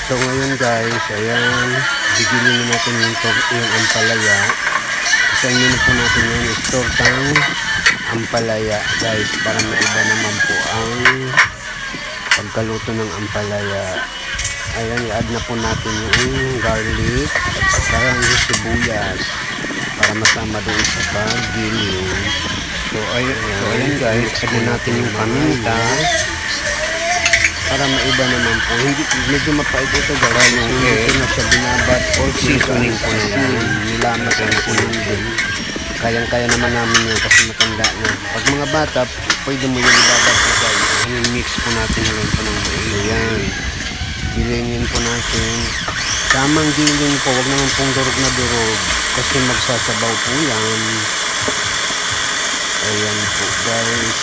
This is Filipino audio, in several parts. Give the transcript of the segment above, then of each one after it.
So ngayon guys, ayan, bigilin na natin yung ampalaya. Isayin na po natin yung tortang ampalaya guys, para maiba naman po ang pagkaluto ng ampalaya. Ayan, i-add na po natin yung garlic at saka yung sibuyas para masama doon sa paggiling. So ayan guys, add na natin yung paminta para maiba naman po. Hindi, medyo mapait ito guys, hindi ko na siya binabad or seasoning po na yan. Nilamas na po yun din. Kayang-kaya naman namin yun kasi matanda na. Pag mga bata, pwede mo yung ibabad po guys. Mix po natin na lang po ng mail. Ayan. Gilingin po natin. Tamang giling po, wag naman pong durog na durog kasi magsasabaw po yan. Ayan po guys.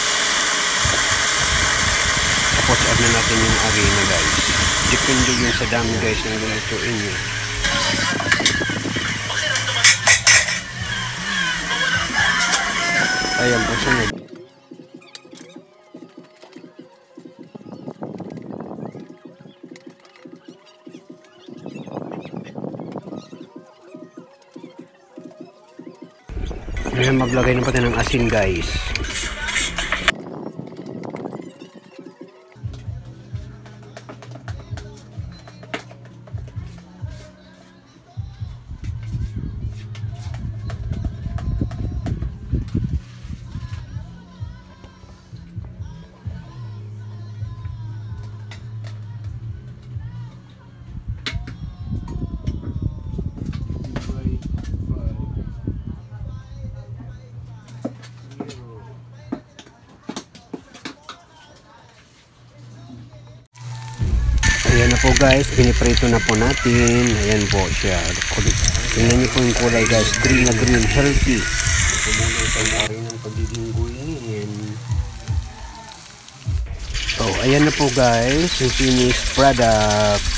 Tapos add na natin yung arena guys. Depende yun sa dami guys ng lulutuin nyo. Ayan po sunod. Ayan, maglagay na pati ng asin guys. Ayan na po guys, piniprito na po natin. Ayan po siya. Tingnan niyo po yung kulay guys, green na green, healthy. Ito muna isang ari ng pagiging guyin. So ayan na po guys, yung finished product.